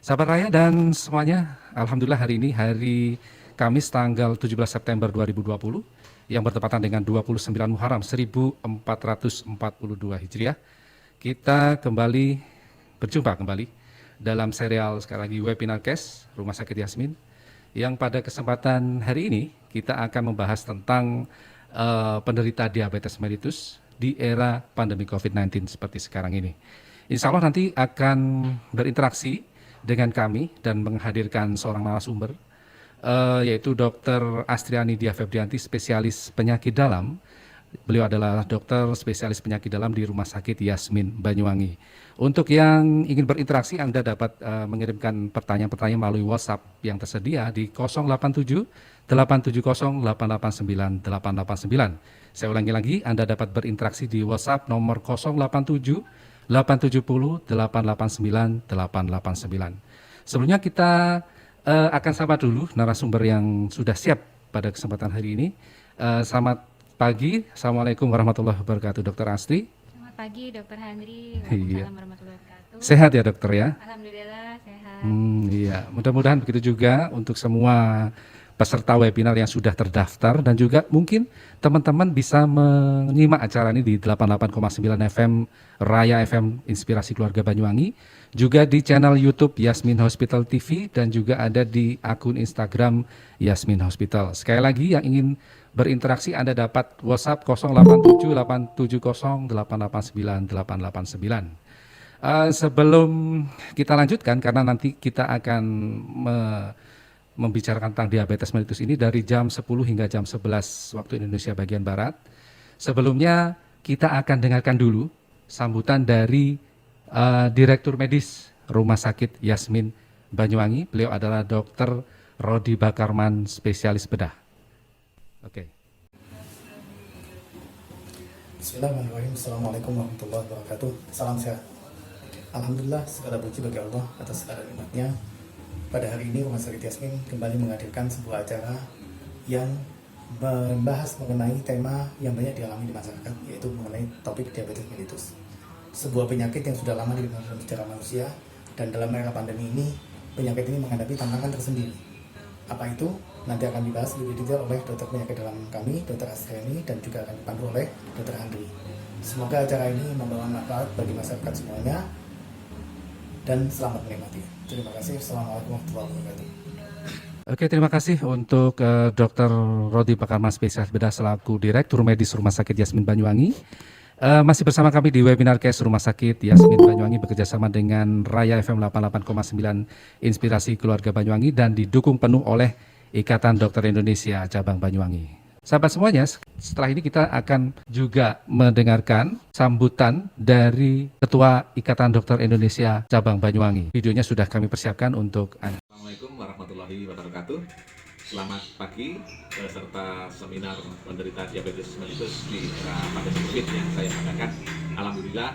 Sahabat Raya dan semuanya, Alhamdulillah hari ini hari Kamis tanggal 17 September 2020 yang bertepatan dengan 29 Muharram 1442 Hijriah. Kita kembali berjumpa kembali dalam serial sekali lagi webinar case Rumah Sakit Yasmin yang pada kesempatan hari ini kita akan membahas tentang penderita diabetes mellitus di era pandemi COVID-19 seperti sekarang ini. Insya Allah nanti akan berinteraksi dengan kami dan menghadirkan seorang narasumber, yaitu Dr. Astriani Dia Febrianti, spesialis penyakit dalam. Beliau adalah dokter spesialis penyakit dalam di Rumah Sakit Yasmin Banyuwangi. Untuk yang ingin berinteraksi, Anda dapat mengirimkan pertanyaan-pertanyaan melalui WhatsApp yang tersedia di 087 870 889 889. Saya ulangi lagi, Anda dapat berinteraksi di WhatsApp nomor 087 870 889 889. Sebelumnya kita akan sapa dulu narasumber yang sudah siap pada kesempatan hari ini. Selamat pagi, Assalamualaikum warahmatullahi wabarakatuh, Dr. Astri. Selamat pagi, Dr. Handri. Iya. Waalaikumsalam warahmatullahi wabarakatuh. Sehat ya dokter ya? Alhamdulillah sehat. Iya, mudah-mudahan begitu juga untuk semua peserta webinar yang sudah terdaftar dan juga mungkin teman-teman bisa menyimak acara ini di 88,9 FM Raya FM Inspirasi Keluarga Banyuwangi, juga di channel YouTube Yasmin Hospital TV dan juga ada di akun Instagram Yasmin Hospital. Sekali lagi yang ingin berinteraksi Anda dapat WhatsApp 087 870 889 889. Sebelum kita lanjutkan, karena nanti kita akan membicarakan tentang diabetes mellitus ini dari jam 10 hingga jam 11 waktu Indonesia bagian Barat. Sebelumnya kita akan dengarkan dulu sambutan dari Direktur Medis Rumah Sakit Yasmin Banyuwangi. Beliau adalah Dr. Rodi Bakarman, spesialis bedah. Oke. Bismillahirrahmanirrahim. Assalamualaikum warahmatullahi wabarakatuh. Salam sehat. Alhamdulillah, segala puji bagi Allah atas segala nikmatnya. Pada hari ini Rumah Sakit Yasmin kembali menghadirkan sebuah acara yang membahas mengenai tema yang banyak dialami di masyarakat, yaitu mengenai topik diabetes mellitus. Sebuah penyakit yang sudah lama dikenal dalam sejarah manusia, dan dalam era pandemi ini penyakit ini menghadapi tantangan tersendiri. Apa itu? Nanti akan dibahas lebih detail oleh dokter penyakit dalam kami, Dr. Astriani, dan juga akan dipandu oleh Dr. Handri. Semoga acara ini membawa manfaat bagi masyarakat semuanya, dan selamat menikmati. Terima kasih. Assalamualaikum warahmatullahi wabarakatuh. Oke, terima kasih untuk Dr. Rodi Bakarman, spesialis bedah selaku Direktur Medis Rumah Sakit Yasmin Banyuwangi. Masih bersama kami di webinar case Rumah Sakit Yasmin Banyuwangi bekerjasama dengan Raya FM 88,9 Inspirasi Keluarga Banyuwangi dan didukung penuh oleh Ikatan Dokter Indonesia Cabang Banyuwangi. Sahabat semuanya, setelah ini kita akan juga mendengarkan sambutan dari Ketua Ikatan Dokter Indonesia Cabang Banyuwangi. Videonya sudah kami persiapkan untuk Anda. Assalamualaikum warahmatullahi wabarakatuh. Selamat pagi peserta seminar penderita diabetes mellitus di era pandemi COVID yang saya adakan. Alhamdulillah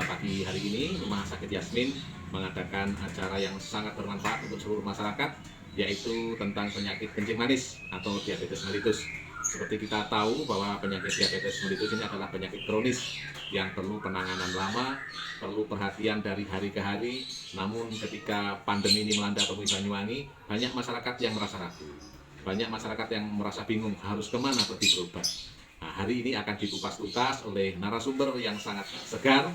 pagi hari ini Rumah Sakit Yasmin mengadakan acara yang sangat bermanfaat untuk seluruh masyarakat, yaitu tentang penyakit kencing manis atau diabetes mellitus. Seperti kita tahu bahwa penyakit diabetes mellitus ini adalah penyakit kronis yang perlu penanganan lama, perlu perhatian dari hari ke hari. Namun ketika pandemi ini melanda Banyuwangi, banyak masyarakat yang merasa ragu, banyak masyarakat yang merasa bingung harus kemana pergi berobat. Nah, hari ini akan dikupas tuntas oleh narasumber yang sangat segar,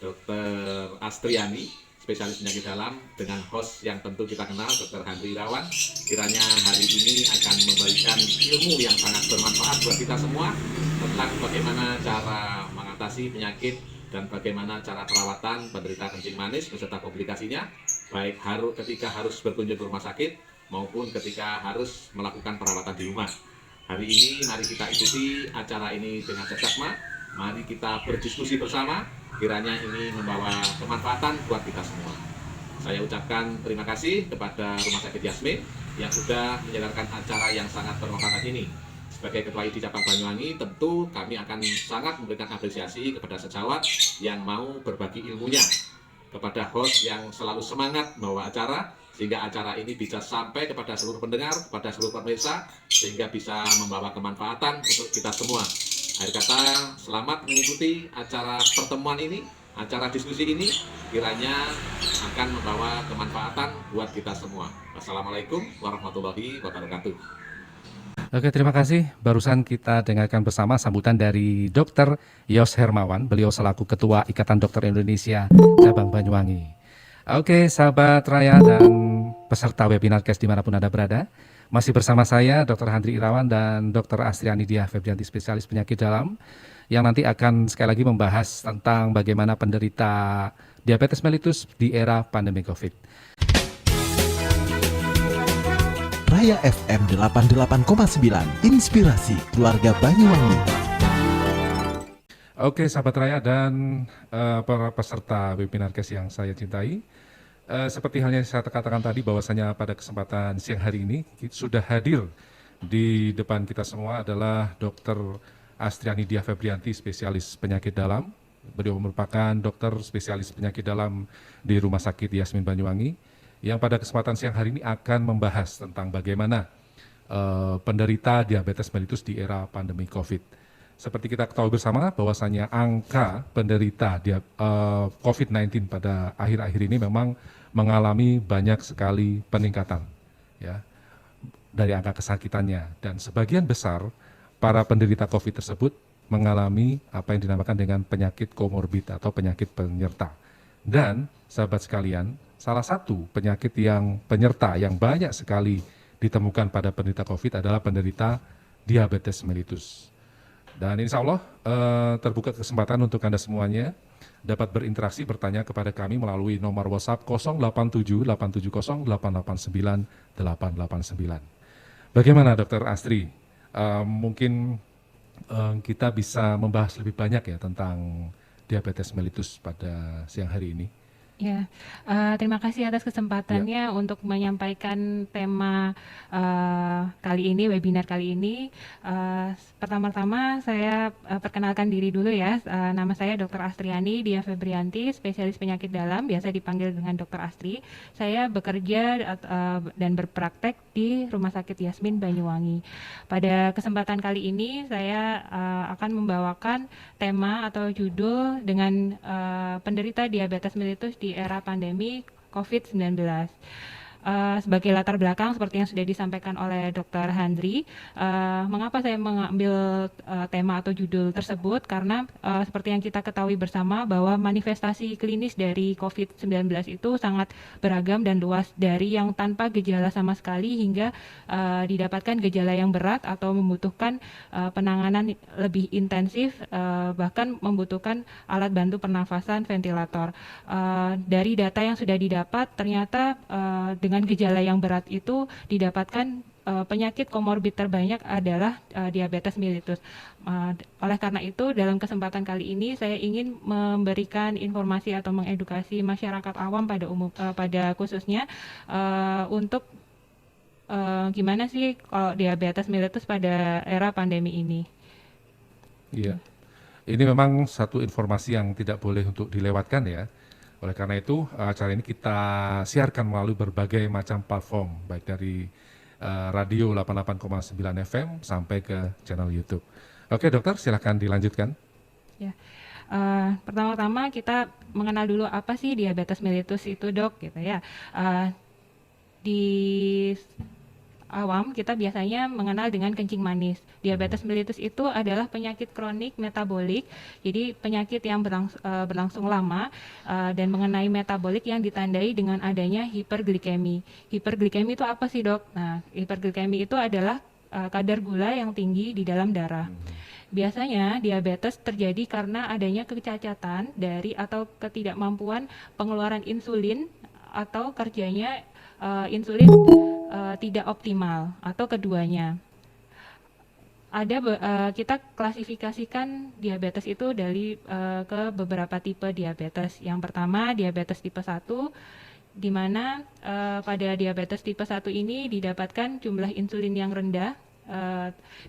Dr. Astriani, spesialis penyakit dalam, dengan host yang tentu kita kenal, Dr. Handri Irawan. Kiranya hari ini akan memberikan ilmu yang sangat bermanfaat buat kita semua tentang bagaimana cara mengatasi penyakit dan bagaimana cara perawatan penderita kencing manis beserta komplikasinya, baik ketika harus berkunjung ke rumah sakit maupun ketika harus melakukan perawatan di rumah. Hari ini mari kita ikuti acara ini dengan seksama, mari kita berdiskusi bersama. Kiranya ini membawa kemanfaatan buat kita semua. Saya ucapkan terima kasih kepada Rumah Sakit Yasmin yang sudah menyelenggarakan acara yang sangat bermanfaat ini. Sebagai Ketua ID Cabang Banyuwangi, tentu kami akan sangat memberikan apresiasi kepada sejawat yang mau berbagi ilmunya, kepada host yang selalu semangat membawa acara, sehingga acara ini bisa sampai kepada seluruh pendengar, kepada seluruh pemirsa, sehingga bisa membawa kemanfaatan untuk kita semua. Akhir kata, selamat mengikuti acara pertemuan ini, acara diskusi ini, kiranya akan membawa kemanfaatan buat buat kita semua. Wassalamualaikum warahmatullahi wabarakatuh. Oke, terima kasih. Barusan kita dengarkan bersama sambutan dari Dr. Yos Hermawan. Beliau selaku Ketua Ikatan Dokter Indonesia Cabang Banyuwangi. Oke, sahabat Raya dan peserta webinar cast dimanapun Anda berada. Masih bersama saya, Dr. Handri Irawan dan Dr. Astriani Diah Febrianti, spesialis penyakit dalam, yang nanti akan sekali lagi membahas tentang bagaimana penderita diabetes mellitus di era pandemi COVID. Raya FM 88,9, inspirasi keluarga Banyuwangi. Oke, sahabat Raya dan para peserta webinar cast yang saya cintai, seperti halnya saya katakan tadi bahwasanya pada kesempatan siang hari ini sudah hadir di depan kita semua adalah Dr. Astriani Diah Febrianti, spesialis penyakit dalam. Beliau merupakan dokter spesialis penyakit dalam di Rumah Sakit Yasmin Banyuwangi, yang pada kesempatan siang hari ini akan membahas tentang bagaimana penderita diabetes mellitus di era pandemi COVID. Seperti kita ketahui bersama bahwasanya angka penderita COVID-19 pada akhir-akhir ini memang mengalami banyak sekali peningkatan, ya, dari angka kesakitannya, dan sebagian besar para penderita COVID tersebut mengalami apa yang dinamakan dengan penyakit komorbid atau penyakit penyerta. Dan sahabat sekalian, salah satu penyakit yang penyerta yang banyak sekali ditemukan pada penderita COVID adalah penderita diabetes mellitus. Dan insya Allah terbuka kesempatan untuk Anda semuanya dapat berinteraksi, bertanya kepada kami melalui nomor WhatsApp 087 870 889 889. Bagaimana Dr. Astri? Mungkin kita bisa membahas lebih banyak ya tentang diabetes mellitus pada siang hari ini. Ya, terima kasih atas kesempatannya untuk menyampaikan tema kali ini, webinar kali ini. Pertama-tama saya perkenalkan diri dulu ya. Nama saya Dr. Astriani Diah Febrianti, spesialis penyakit dalam, biasa dipanggil dengan Dr. Astri. Saya bekerja dan berpraktek di Rumah Sakit Yasmin Banyuwangi. Pada kesempatan kali ini saya akan membawakan tema atau judul dengan penderita diabetes mellitus di era pandemi COVID-19. Sebagai latar belakang seperti yang sudah disampaikan oleh Dr. Handri, mengapa saya mengambil tema atau judul tersebut, karena seperti yang kita ketahui bersama bahwa manifestasi klinis dari COVID-19 itu sangat beragam dan luas, dari yang tanpa gejala sama sekali hingga didapatkan gejala yang berat atau membutuhkan penanganan lebih intensif, bahkan membutuhkan alat bantu pernafasan, ventilator. Dari data yang sudah didapat, ternyata dengan gejala yang berat itu didapatkan penyakit komorbid terbanyak adalah diabetes mellitus. Oleh karena itu, dalam kesempatan kali ini saya ingin memberikan informasi atau mengedukasi masyarakat awam pada khususnya untuk gimana sih kalau diabetes mellitus pada era pandemi ini. Iya, ini memang satu informasi yang tidak boleh untuk dilewatkan ya. Oleh karena itu, acara ini kita siarkan melalui berbagai macam platform, baik dari radio 88,9 FM sampai ke channel YouTube. Oke dokter, silakan dilanjutkan. Ya, pertama-tama kita mengenal dulu apa sih diabetes mellitus itu, dok, gitu ya. Di awam kita biasanya mengenal dengan kencing manis. Diabetes mellitus itu adalah penyakit kronik metabolik, jadi penyakit yang berlangsung lama dan mengenai metabolik yang ditandai dengan adanya hiperglikemi. Hiperglikemi itu apa sih, dok? Nah, hiperglikemi itu adalah kadar gula yang tinggi di dalam darah. Biasanya diabetes terjadi karena adanya kecacatan dari atau ketidakmampuan pengeluaran insulin atau kerjanya insulin tidak optimal atau keduanya. Kita klasifikasikan diabetes itu ke beberapa tipe diabetes. Yang pertama, diabetes tipe 1, di mana pada diabetes tipe 1 ini didapatkan jumlah insulin yang rendah,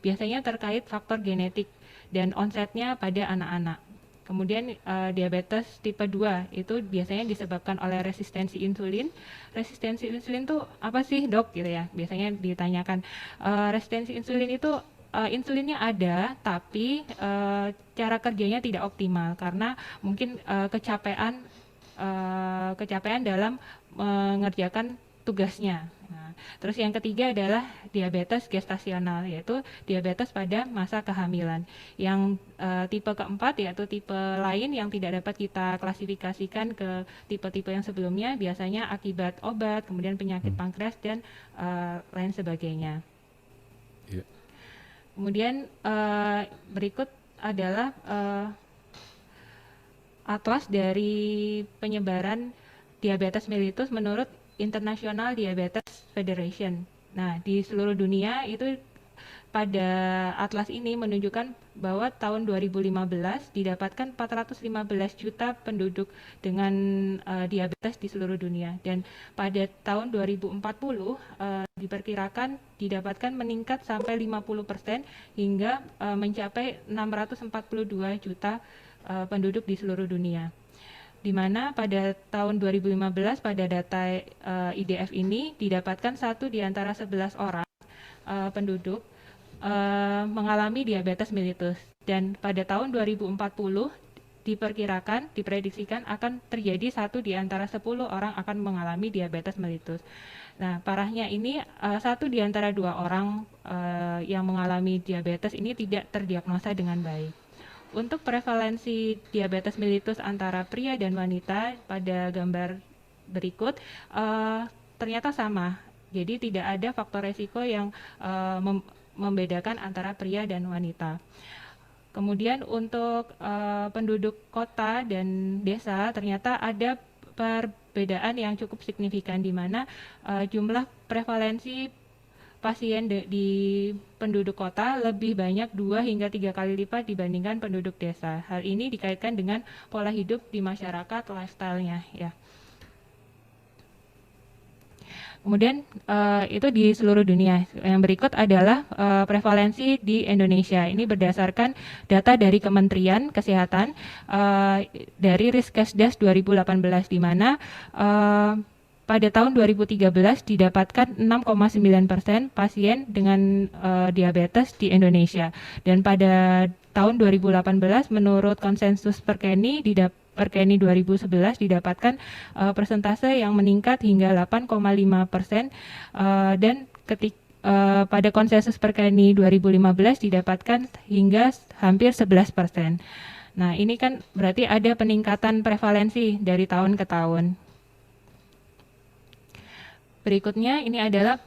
biasanya terkait faktor genetik dan onsetnya pada anak-anak. Kemudian diabetes tipe 2 itu biasanya disebabkan oleh resistensi insulin. Resistensi insulin itu apa sih, dok? Gitu ya. Biasanya ditanyakan. Resistensi insulin itu insulinnya ada, tapi cara kerjanya tidak optimal karena mungkin kecapean dalam mengerjakan tugasnya. Nah, terus yang ketiga adalah diabetes gestasional, yaitu diabetes pada masa kehamilan. Yang tipe keempat yaitu tipe lain yang tidak dapat kita klasifikasikan ke tipe-tipe yang sebelumnya, biasanya akibat obat, kemudian penyakit pankreas dan lain sebagainya. Iya. Kemudian berikut adalah atlas dari penyebaran diabetes mellitus menurut International Diabetes Federation. Nah, di seluruh dunia itu pada atlas ini menunjukkan bahwa tahun 2015 didapatkan 415 juta penduduk dengan diabetes di seluruh dunia, dan pada tahun 2040 diperkirakan didapatkan meningkat sampai 50% hingga mencapai 642 juta penduduk di seluruh dunia. Di mana pada tahun 2015 pada data IDF ini didapatkan 1 di antara 11 orang penduduk mengalami diabetes mellitus, dan pada tahun 2040 diprediksikan akan terjadi 1 di antara 10 orang akan mengalami diabetes mellitus. Nah, parahnya ini 1 di antara 2 orang yang mengalami diabetes ini tidak terdiagnosa dengan baik. Untuk prevalensi diabetes mellitus antara pria dan wanita pada gambar berikut ternyata sama. Jadi tidak ada faktor resiko yang membedakan antara pria dan wanita. Kemudian untuk penduduk kota dan desa ternyata ada perbedaan yang cukup signifikan, di mana jumlah prevalensi pasien di penduduk kota lebih banyak 2 hingga 3 kali lipat dibandingkan penduduk desa. Hal ini dikaitkan dengan pola hidup di masyarakat, lifestyle-nya ya. Kemudian itu di seluruh dunia. Yang berikut adalah prevalensi di Indonesia. Ini berdasarkan data dari Kementerian Kesehatan dari Riskesdas 2018, di mana pada tahun 2013 didapatkan 6,9% pasien dengan diabetes di Indonesia. Dan pada tahun 2018 menurut konsensus Perkeni 2011 didapatkan persentase yang meningkat hingga 8,5%, dan pada konsensus Perkeni 2015 didapatkan hingga hampir 11%. Nah, ini kan berarti ada peningkatan prevalensi dari tahun ke tahun. Berikutnya ini adalah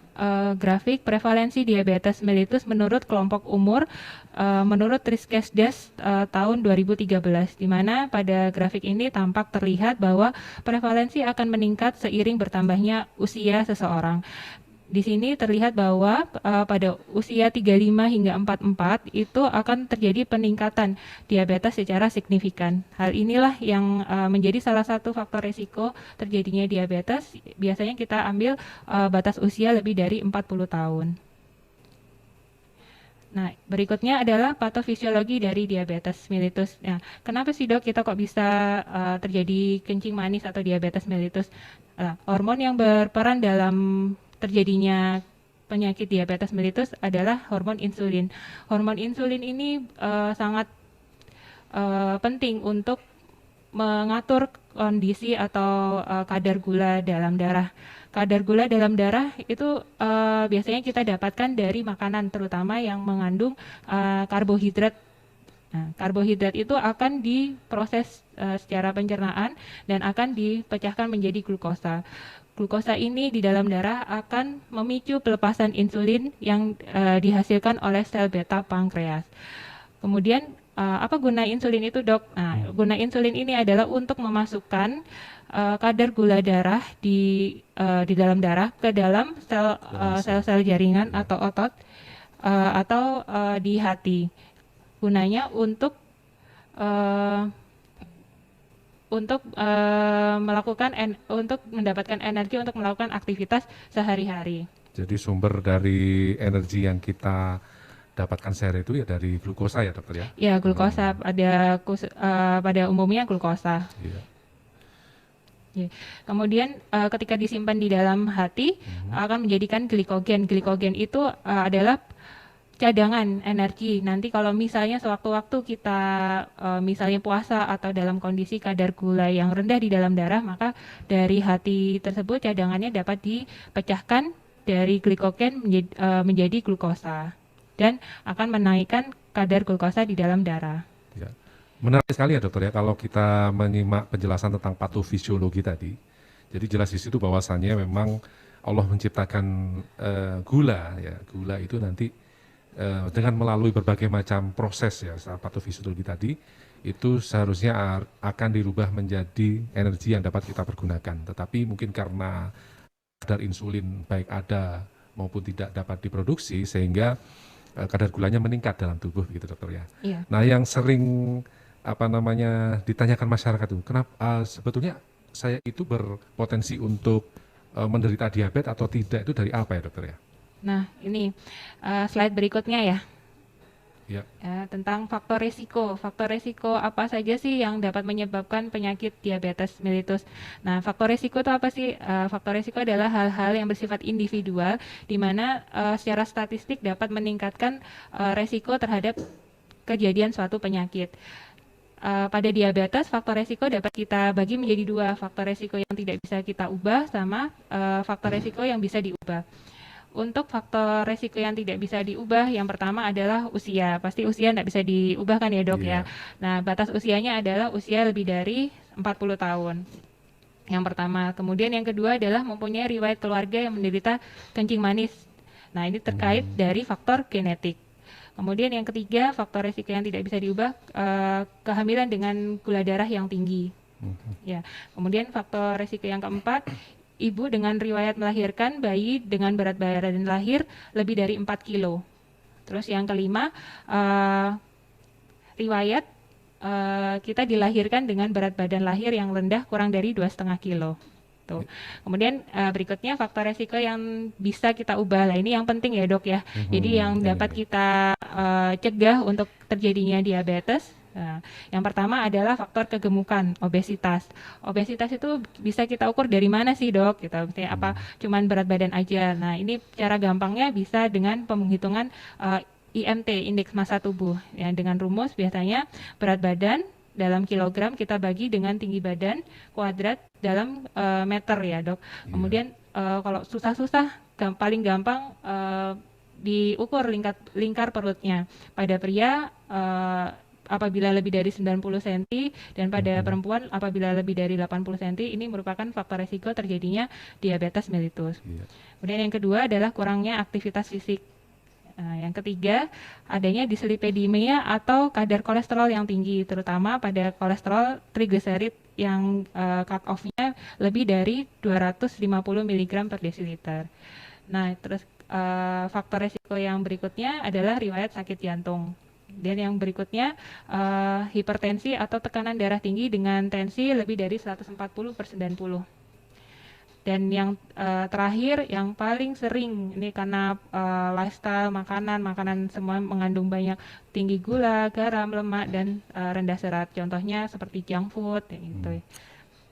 grafik prevalensi diabetes mellitus menurut kelompok umur menurut Riskesdas tahun 2013, di mana pada grafik ini tampak terlihat bahwa prevalensi akan meningkat seiring bertambahnya usia seseorang. Di sini terlihat bahwa pada usia 35 hingga 44 itu akan terjadi peningkatan diabetes secara signifikan. Hal inilah yang menjadi salah satu faktor risiko terjadinya diabetes. Biasanya kita ambil batas usia lebih dari 40 tahun. Nah, berikutnya adalah patofisiologi dari diabetes mellitus. Nah, kenapa sih dok kita kok bisa terjadi kencing manis atau diabetes mellitus? Hormon yang berperan dalam terjadinya penyakit diabetes mellitus adalah hormon insulin. Hormon insulin ini sangat penting untuk mengatur kondisi atau kadar gula dalam darah. Kadar gula dalam darah itu biasanya kita dapatkan dari makanan, terutama yang mengandung karbohidrat. Nah, karbohidrat itu akan diproses secara pencernaan dan akan dipecahkan menjadi glukosa. Glukosa ini di dalam darah akan memicu pelepasan insulin yang dihasilkan oleh sel beta pankreas. Kemudian apa guna insulin itu dok? Nah, guna insulin ini adalah untuk memasukkan kadar gula darah di dalam darah ke dalam sel-sel jaringan atau otot atau di hati. Gunanya untuk untuk mendapatkan energi untuk melakukan aktivitas sehari-hari. Jadi sumber dari energi yang kita dapatkan sehari itu ya dari glukosa ya dokter ya? Ya, glukosa pada umumnya glukosa. Iya. Ya. Kemudian ketika disimpan di dalam hati akan menjadikan glikogen. Glikogen itu adalah cadangan energi. Nanti kalau misalnya sewaktu-waktu kita misalnya puasa atau dalam kondisi kadar gula yang rendah di dalam darah, maka dari hati tersebut cadangannya dapat dipecahkan dari glikogen menjadi glukosa dan akan menaikkan kadar glukosa di dalam darah. Ya. Menarik sekali ya dokter ya kalau kita menyimak penjelasan tentang patofisiologi tadi. Jadi jelas di situ bahwasannya memang Allah menciptakan gula ya. Gula itu nanti dengan melalui berbagai macam proses ya patofisiologi tadi itu seharusnya akan dirubah menjadi energi yang dapat kita pergunakan. Tetapi mungkin karena kadar insulin baik ada maupun tidak dapat diproduksi sehingga kadar gulanya meningkat dalam tubuh gitu dokter ya. Iya. Nah yang sering ditanyakan masyarakat itu kenapa sebetulnya saya itu berpotensi untuk menderita diabetes atau tidak itu dari apa ya dokter ya? Nah, ini slide berikutnya ya. Ya. Tentang faktor risiko. Faktor risiko apa saja sih yang dapat menyebabkan penyakit diabetes mellitus? Nah, faktor risiko itu apa sih? Faktor risiko adalah hal-hal yang bersifat individual, di mana secara statistik dapat meningkatkan risiko terhadap kejadian suatu penyakit. Pada diabetes, faktor risiko dapat kita bagi menjadi dua, faktor risiko yang tidak bisa kita ubah sama faktor risiko yang bisa diubah. Untuk faktor resiko yang tidak bisa diubah, yang pertama adalah usia. Pasti usia tidak bisa diubah kan ya dok ya. Nah, batas usianya adalah usia lebih dari 40 tahun. Yang pertama. Kemudian yang kedua adalah mempunyai riwayat keluarga yang menderita kencing manis. Nah, ini terkait dari faktor genetik. Kemudian yang ketiga, faktor resiko yang tidak bisa diubah, kehamilan dengan gula darah yang tinggi. Ya. Kemudian faktor resiko yang keempat, ibu dengan riwayat melahirkan bayi dengan berat badan lahir lebih dari 4 kilo. Terus yang kelima, riwayat kita dilahirkan dengan berat badan lahir yang rendah kurang dari 2,5 kilo. Tuh. Kemudian berikutnya faktor resiko yang bisa kita ubah. Nah, ini yang penting ya dok ya. Jadi yang dapat kita cegah untuk terjadinya diabetes. Nah, yang pertama adalah faktor kegemukan, obesitas. Obesitas itu bisa kita ukur dari mana sih dok? Gitu. Misalnya apa? Cuman berat badan aja. Nah, ini cara gampangnya bisa dengan penghitungan IMT, indeks massa tubuh. Ya, dengan rumus biasanya berat badan dalam kilogram kita bagi dengan tinggi badan kuadrat dalam meter ya dok. Kemudian kalau susah-susah, paling gampang diukur lingkar perutnya. Pada pria apabila lebih dari 90 cm dan pada perempuan apabila lebih dari 80 cm, ini merupakan faktor resiko terjadinya diabetes mellitus. Kemudian yang kedua adalah kurangnya aktivitas fisik. Nah, yang ketiga, adanya dislipidemia atau kadar kolesterol yang tinggi, terutama pada kolesterol trigliserid yang cut off-nya lebih dari 250 mg per desiliter. Nah, terus faktor resiko yang berikutnya adalah riwayat sakit jantung. Dan yang berikutnya hipertensi atau tekanan darah tinggi dengan tensi lebih dari 140/90. Dan yang terakhir yang paling sering ini karena lifestyle makanan semua mengandung banyak tinggi gula, garam, lemak dan rendah serat. Contohnya seperti junk food gitu.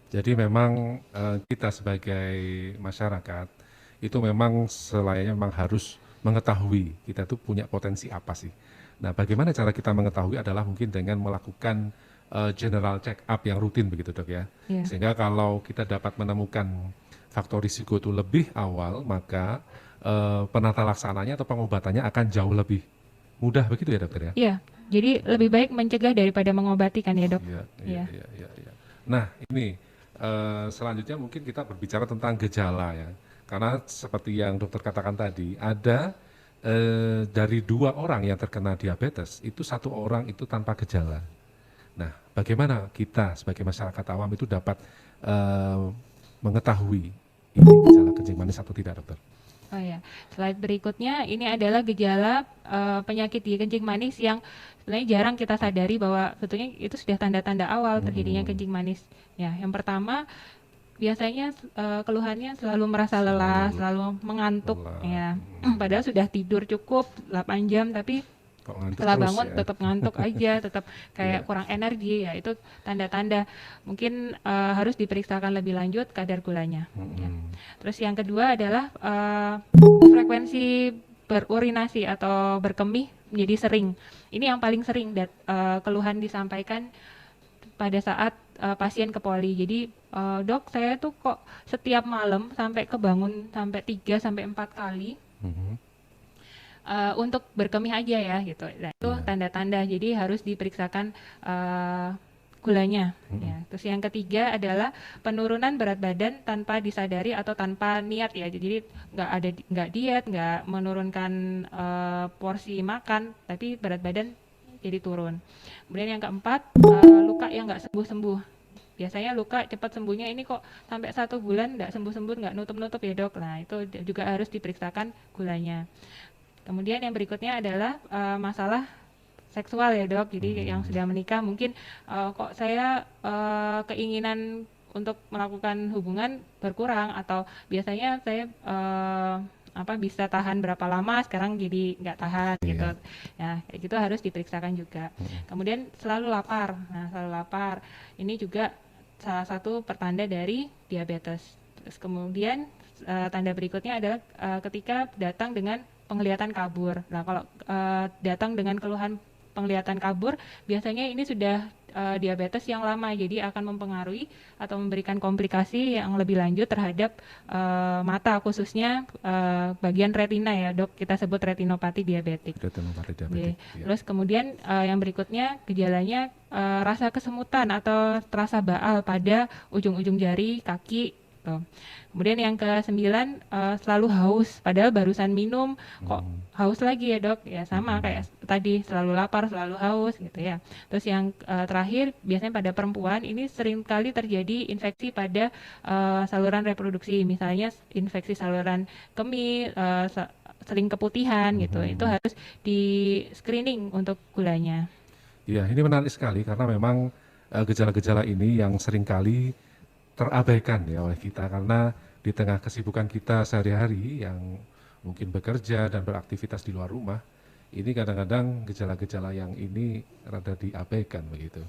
Jadi memang kita sebagai masyarakat itu memang selayaknya memang harus mengetahui kita tuh punya potensi apa sih. Nah, bagaimana cara kita mengetahui adalah mungkin dengan melakukan general check up yang rutin begitu dok ya. Sehingga kalau kita dapat menemukan faktor risiko itu lebih awal, maka penata laksananya atau pengobatannya akan jauh lebih mudah begitu ya dokter ya? Iya, jadi lebih baik mencegah daripada mengobati kan ya dok? Iya. Nah ini selanjutnya mungkin kita berbicara tentang gejala ya. Karena seperti yang dokter katakan tadi, ada dari 2 orang yang terkena diabetes, itu 1 orang itu tanpa gejala. Nah, bagaimana kita sebagai masyarakat awam itu dapat mengetahui ini gejala kencing manis atau tidak, dokter? Oh ya, slide berikutnya ini adalah gejala penyakit di kencing manis yang sebenarnya jarang kita sadari bahwa sebetulnya itu sudah tanda-tanda awal terjadinya kencing manis. Ya, yang pertama biasanya keluhannya selalu merasa lelah, selalu mengantuk ya. Padahal sudah tidur cukup 8 jam tapi setelah bangun tetap ngantuk aja, tetap kayak kurang energi ya. Itu tanda-tanda mungkin harus diperiksakan lebih lanjut kadar gulanya. Ya. Terus yang kedua adalah frekuensi berurinasi atau berkemih menjadi sering. Ini yang paling sering keluhan disampaikan pada saat pasien ke poli. Jadi, dok, saya tuh kok setiap malam sampai kebangun sampai 3 sampai 4 kali untuk berkemih aja ya gitu. Nah, itu Iya. tanda-tanda. Jadi harus diperiksakan gulanya. Ya. Terus yang ketiga adalah penurunan berat badan tanpa disadari atau tanpa niat ya. Jadi nggak diet, nggak menurunkan porsi makan, tapi berat badan jadi turun. Kemudian yang keempat, luka yang nggak sembuh-sembuh. Biasanya luka cepat sembuhnya, ini kok sampai 1 bulan nggak sembuh-sembuh, nggak nutup-nutup ya dok. Nah itu juga harus diperiksakan gulanya. Kemudian yang berikutnya adalah masalah seksual ya dok. Jadi yang sudah menikah mungkin kok saya keinginan untuk melakukan hubungan berkurang, atau biasanya saya bisa tahan berapa lama, sekarang jadi nggak tahan gitu. Ya kayak gitu harus diperiksakan juga. Kemudian selalu lapar. Nah selalu lapar ini juga salah satu pertanda dari diabetes. Terus kemudian tanda berikutnya adalah ketika datang dengan penglihatan kabur. Nah kalau datang dengan keluhan penglihatan kabur, biasanya ini sudah diabetes yang lama, jadi akan mempengaruhi atau memberikan komplikasi yang lebih lanjut terhadap mata, khususnya bagian retina ya dok, kita sebut retinopati diabetik. Retinopati Oke. diabetik. Ya. Terus kemudian yang berikutnya gejalanya rasa kesemutan atau terasa baal pada ujung-ujung jari, kaki. Gitu. Kemudian yang ke-9 selalu haus, padahal barusan minum kok haus lagi ya dok, ya sama kayak tadi, selalu lapar, selalu haus gitu ya. Terus yang terakhir biasanya pada perempuan ini sering kali terjadi infeksi pada saluran reproduksi, misalnya infeksi saluran kemih, sering keputihan gitu, itu harus di screening untuk gulanya. Iya, ini menarik sekali karena memang gejala-gejala ini yang seringkali terabaikan ya oleh kita, karena di tengah kesibukan kita sehari-hari yang mungkin bekerja dan beraktivitas di luar rumah, ini kadang-kadang gejala-gejala yang ini rada diabaikan begitu.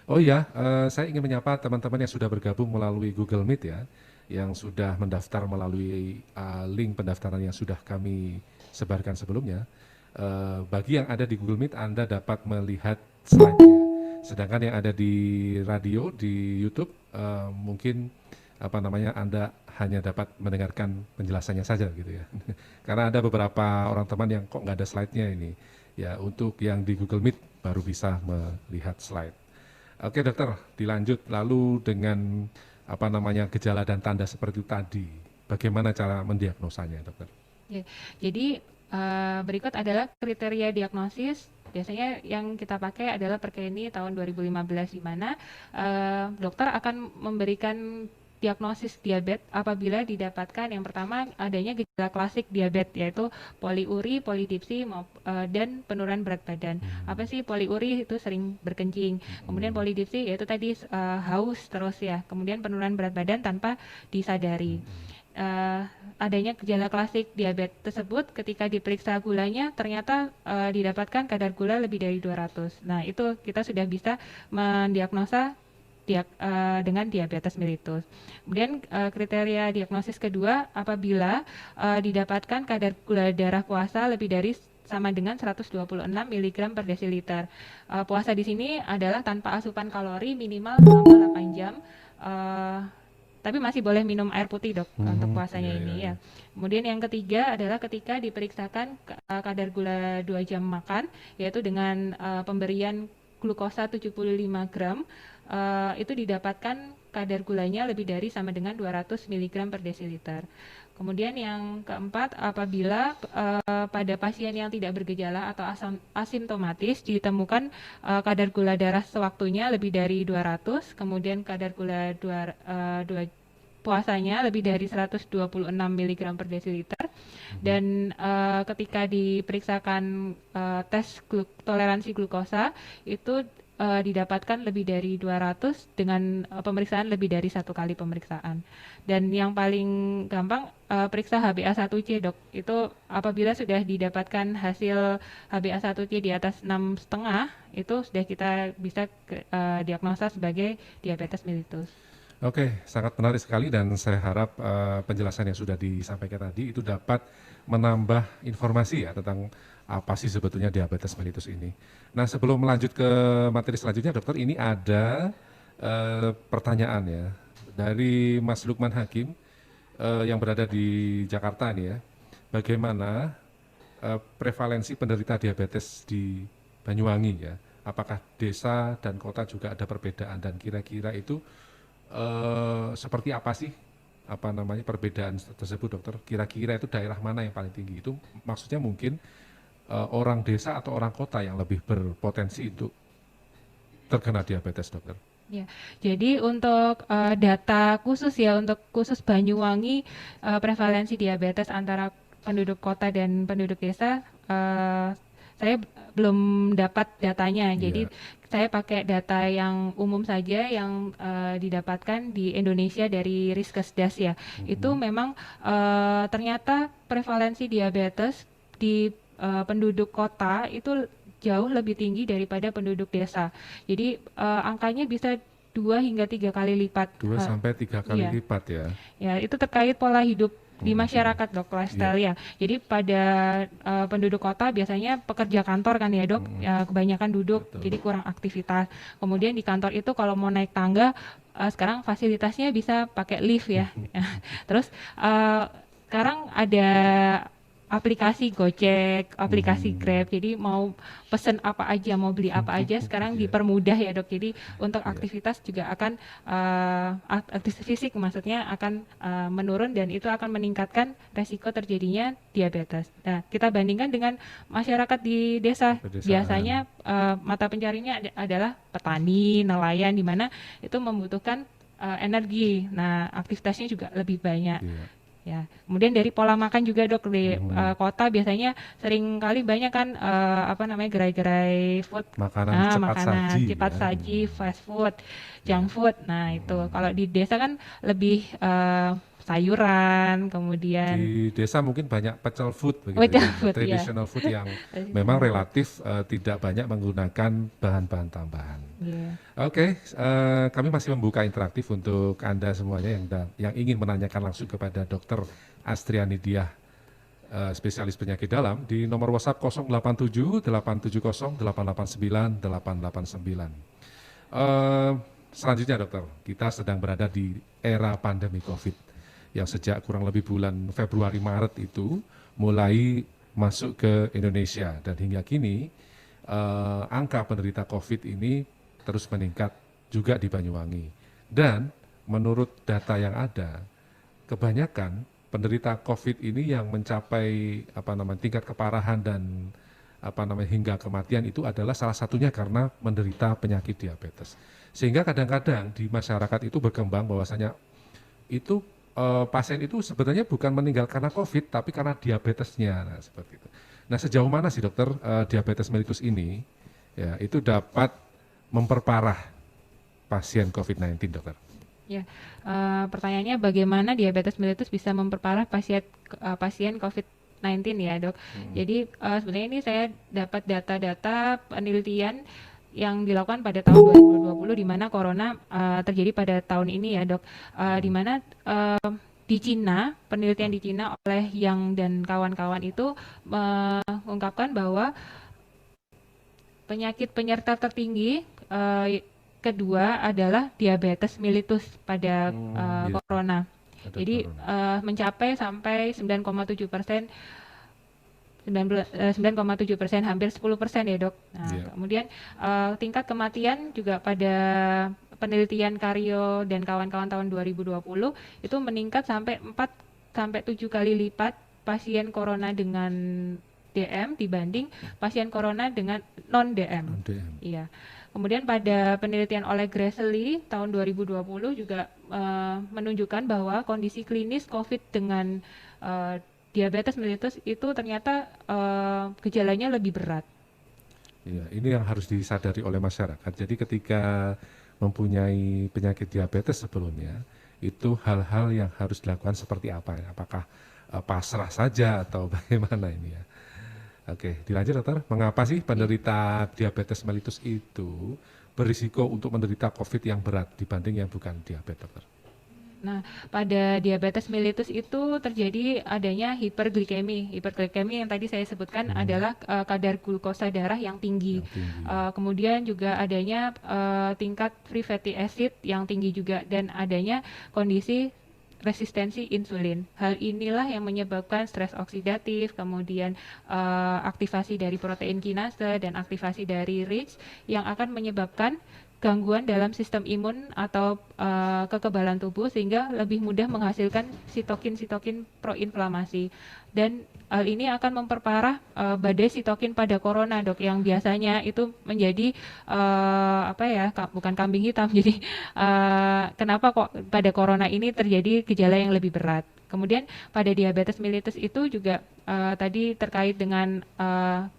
Oh iya, saya ingin menyapa teman-teman yang sudah bergabung melalui Google Meet ya, yang sudah mendaftar melalui link pendaftaran yang sudah kami sebarkan sebelumnya. Bagi yang ada di Google Meet, Anda dapat melihat slide-nya. Sedangkan yang ada di radio, di YouTube, mungkin Anda hanya dapat mendengarkan penjelasannya saja gitu ya. Karena ada beberapa orang teman yang kok nggak ada slide-nya ini. Ya, untuk yang di Google Meet baru bisa melihat slide. Oke dokter, dilanjut lalu dengan gejala dan tanda seperti itu tadi. Bagaimana cara mendiagnosanya dokter? Ya, jadi berikut adalah kriteria diagnosis. Biasanya yang kita pakai adalah Perkeni tahun 2015, di mana dokter akan memberikan diagnosis diabetes apabila didapatkan yang pertama adanya gejala klasik diabetes, yaitu poliuri, polidipsi, dan penurunan berat badan. Apa sih poliuri? Itu sering berkencing. Kemudian polidipsi yaitu tadi haus terus ya. Kemudian penurunan berat badan tanpa disadari. Adanya gejala klasik diabetes tersebut ketika diperiksa gulanya ternyata didapatkan kadar gula lebih dari 200. Nah itu kita sudah bisa mendiagnosa dengan diabetes mellitus. Kemudian kriteria diagnosis kedua, apabila didapatkan kadar gula darah puasa lebih dari sama dengan 126 mg per desiliter. Puasa di sini adalah tanpa asupan kalori minimal selama 8 jam. Tapi masih boleh minum air putih dok untuk puasanya ini ya. Kemudian yang ketiga adalah ketika diperiksakan kadar gula 2 jam makan, yaitu dengan pemberian glukosa 75 gram, itu didapatkan kadar gulanya lebih dari sama dengan 200 mg per desiliter. Kemudian yang keempat, apabila pada pasien yang tidak bergejala atau asimptomatis ditemukan kadar gula darah sewaktunya lebih dari 200, kemudian kadar gula puasanya lebih dari 126 mg per desiliter, dan ketika diperiksakan tes toleransi glukosa itu didapatkan lebih dari 200 dengan pemeriksaan lebih dari 1 kali pemeriksaan. Dan yang paling gampang periksa HbA1c dok. Itu apabila sudah didapatkan hasil HbA1c di atas 6,5, itu sudah kita bisa diagnosa sebagai diabetes mellitus. Oke, sangat menarik sekali dan saya harap penjelasan yang sudah disampaikan tadi itu dapat menambah informasi ya tentang apa sih sebetulnya diabetes mellitus ini. Nah, sebelum melanjut ke materi selanjutnya, dokter, ini ada pertanyaan ya dari Mas Lukman Hakim yang berada di Jakarta nih ya. Bagaimana prevalensi penderita diabetes di Banyuwangi ya? Apakah desa dan kota juga ada perbedaan dan kira-kira itu seperti apa sih apa namanya perbedaan tersebut, dokter? Kira-kira itu daerah mana yang paling tinggi? Itu maksudnya mungkin orang desa atau orang kota yang lebih berpotensi untuk terkena diabetes, dokter. Ya, jadi untuk data khusus ya, untuk khusus Banyuwangi, prevalensi diabetes antara penduduk kota dan penduduk desa, saya belum dapat datanya. Jadi saya pakai data yang umum saja yang didapatkan di Indonesia dari Riskesdas ya. Itu memang ternyata prevalensi diabetes di penduduk kota itu jauh lebih tinggi daripada penduduk desa. Jadi angkanya bisa 2 hingga 3 kali lipat. 2 sampai 3 kali Iya. lipat ya. Ya, itu terkait pola hidup di masyarakat, Dok, lifestyle ya. Jadi pada penduduk kota biasanya pekerja kantor kan ya, Dok, ya, kebanyakan duduk, Betul. jadi kurang aktivitas. Kemudian di kantor itu kalau mau naik tangga, sekarang fasilitasnya bisa pakai lift ya. Terus sekarang ada aplikasi Gojek, aplikasi Grab, jadi mau pesen apa aja, mau beli apa aja sekarang Iya. dipermudah ya, Dok. Jadi untuk Iya. aktivitas juga akan aktivitas fisik maksudnya akan menurun dan itu akan meningkatkan resiko terjadinya diabetes. Nah, kita bandingkan dengan masyarakat di desa. Pedesaan. Biasanya mata pencarinya adalah petani, nelayan, di mana itu membutuhkan energi. Nah, aktivitasnya juga lebih banyak. Iya. Ya, kemudian dari pola makan juga, Dok, di kota biasanya sering kali banyak kan apa namanya gerai-gerai food, Makanan cepat makanan saji cepat ya. saji, fast food, junk food. Nah, itu kalau di desa kan lebih sayuran, kemudian Di desa mungkin banyak pecel food begitu Pecel ya, food, iya. traditional food yang memang relatif tidak banyak menggunakan bahan-bahan tambahan. Iya. Oke, kami masih membuka interaktif untuk Anda semuanya yang ingin menanyakan langsung kepada Dr. Astriani Diah, spesialis penyakit dalam, di nomor WhatsApp 087 870 889 889. Selanjutnya, dokter, kita sedang berada di era pandemi COVID yang sejak kurang lebih bulan Februari Maret itu mulai masuk ke Indonesia dan hingga kini angka penderita COVID ini terus meningkat juga di Banyuwangi. Dan menurut data yang ada, kebanyakan penderita COVID ini yang mencapai tingkat keparahan dan hingga kematian itu adalah salah satunya karena menderita penyakit diabetes. Sehingga kadang-kadang di masyarakat itu berkembang bahwasanya itu pasien itu sebenarnya bukan meninggal karena COVID tapi karena diabetesnya. Nah, seperti itu. Nah, sejauh mana sih, dokter, diabetes mellitus ini ya itu dapat memperparah pasien COVID-19, dokter? Ya, pertanyaannya bagaimana diabetes mellitus bisa memperparah pasien COVID-19 ya, Dok. Jadi sebenarnya ini saya dapat data-data penelitian yang dilakukan pada tahun 2020 di mana corona terjadi pada tahun ini ya, Dok. Di mana di Cina, penelitian di Cina oleh Yang dan kawan-kawan itu mengungkapkan bahwa penyakit penyerta tertinggi kedua adalah diabetes mellitus pada Iya. corona. Ada Jadi corona. mencapai sampai 9,7%, 9,7%, hampir 10% ya, Dok. Nah, Iya. kemudian tingkat kematian juga pada penelitian Karyo dan kawan-kawan tahun 2020 itu meningkat sampai 4 sampai 7 kali lipat pasien corona dengan DM dibanding pasien corona dengan non-DM. DM. Iya. Kemudian pada penelitian oleh Gressely tahun 2020 juga menunjukkan bahwa kondisi klinis COVID dengan diabetes mellitus itu ternyata gejalanya lebih berat. Iya, ini yang harus disadari oleh masyarakat. Jadi ketika mempunyai penyakit diabetes sebelumnya, itu hal-hal yang harus dilakukan seperti apa? Apakah pasrah saja atau bagaimana ini ya? Oke, dilanjut, dokter. Mengapa sih penderita diabetes mellitus itu berisiko untuk menderita COVID yang berat dibanding yang bukan diabetes, dokter? Nah, pada diabetes mellitus itu terjadi adanya hiperglikemi. Hiperglikemi yang tadi saya sebutkan adalah kadar glukosa darah yang tinggi. Yang tinggi. Kemudian juga adanya tingkat free fatty acid yang tinggi juga, dan adanya kondisi resistensi insulin. Hal inilah yang menyebabkan stres oksidatif, kemudian aktivasi dari protein kinase dan aktivasi dari RAGE yang akan menyebabkan gangguan dalam sistem imun atau kekebalan tubuh, sehingga lebih mudah menghasilkan sitokin-sitokin proinflamasi. Dan hal ini akan memperparah badai sitokin pada corona, dok, yang biasanya itu menjadi bukan kambing hitam. Jadi kenapa kok pada corona ini terjadi gejala yang lebih berat? Kemudian pada diabetes mellitus itu juga tadi terkait dengan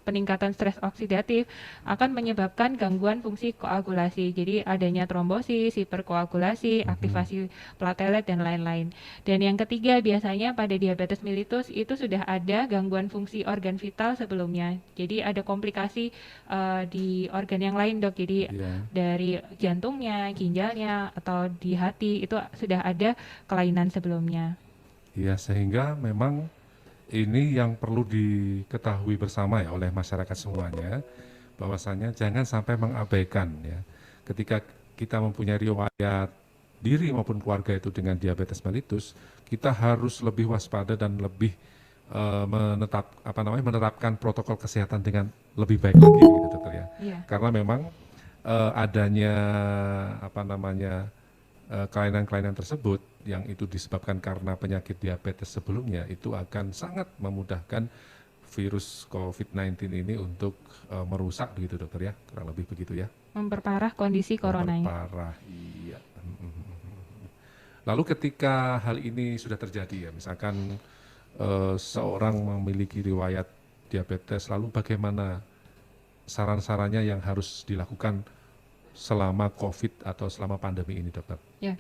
peningkatan stres oksidatif akan menyebabkan gangguan fungsi koagulasi. Jadi adanya trombosis, hiperkoagulasi, aktivasi platelet dan lain-lain. Dan yang ketiga, biasanya pada diabetes mellitus itu sudah ada gangguan fungsi organ vital sebelumnya. Jadi ada komplikasi di organ yang lain, dok. Jadi dari jantungnya, ginjalnya, atau di hati itu sudah ada kelainan sebelumnya. Ya, sehingga memang ini yang perlu diketahui bersama ya oleh masyarakat semuanya, bahwasanya jangan sampai mengabaikan ya. Ketika kita mempunyai riwayat diri maupun keluarga itu dengan diabetes mellitus, kita harus lebih waspada dan lebih menerapkan protokol kesehatan dengan lebih baik lagi, gitu, dokter ya. Iya. Karena memang adanya kelainan-kelainan tersebut yang itu disebabkan karena penyakit diabetes sebelumnya itu akan sangat memudahkan virus COVID-19 ini untuk merusak, begitu, dokter ya, kurang lebih begitu ya. Memperparah kondisi coronanya. Memperparah, iya. Lalu ketika hal ini sudah terjadi ya, misalkan seorang memiliki riwayat diabetes, lalu bagaimana saran-sarannya yang harus dilakukan selama COVID atau selama pandemi ini, dokter? Ya,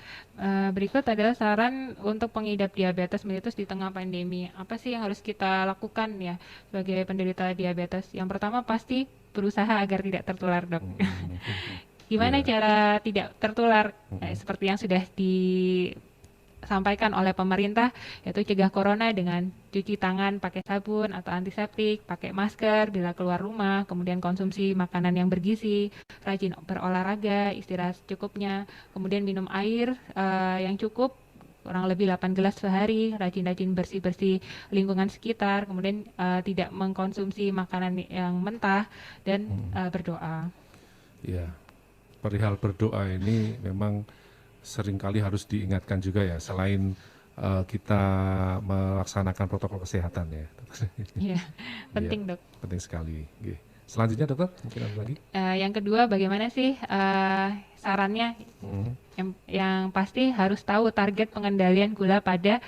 berikut adalah saran untuk pengidap diabetes mellitus di tengah pandemi. Apa sih yang harus kita lakukan ya sebagai penderita diabetes? Yang pertama pasti berusaha agar tidak tertular, dok. Gimana cara tidak tertular? Seperti yang sudah disampaikan oleh pemerintah, yaitu cegah corona dengan cuci tangan pakai sabun atau antiseptik, pakai masker bila keluar rumah, kemudian konsumsi makanan yang bergizi, rajin berolahraga, istirahat secukupnya, kemudian minum air yang cukup, kurang lebih 8 gelas sehari, rajin-rajin bersih-bersih lingkungan sekitar, kemudian tidak mengkonsumsi makanan yang mentah, dan berdoa. Ya, perihal berdoa ini memang seringkali harus diingatkan juga ya, selain kita melaksanakan protokol kesehatan ya. Iya, penting, dok. Penting sekali. Oke. Selanjutnya, dokter, mungkin ada lagi? Yang kedua, bagaimana sih sarannya? Yang pasti harus tahu target pengendalian gula pada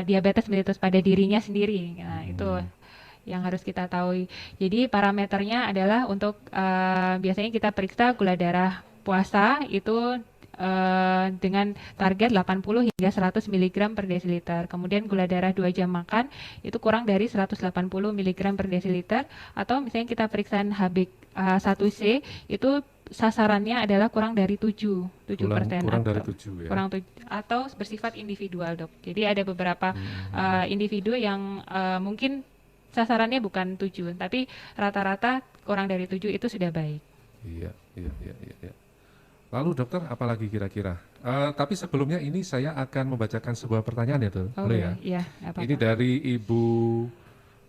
diabetes mellitus pada dirinya sendiri. Nah, itu yang harus kita tahu. Jadi parameternya adalah untuk biasanya kita periksa gula darah puasa itu dengan target 80 hingga 100 mg per desiliter. Kemudian gula darah 2 jam makan itu kurang dari 180 mg per desiliter, atau misalnya kita periksaan HbA1c itu sasarannya adalah kurang dari 7%. Kurang dari 7 ya. Atau bersifat individual, dok. Jadi ada beberapa individu yang mungkin sasarannya bukan 7, tapi rata-rata kurang dari 7 itu sudah baik. Iya. Lalu, dokter, apalagi kira-kira? Tapi sebelumnya ini saya akan membacakan sebuah pertanyaan ya, tuh. Boleh ya? Iya, ini dari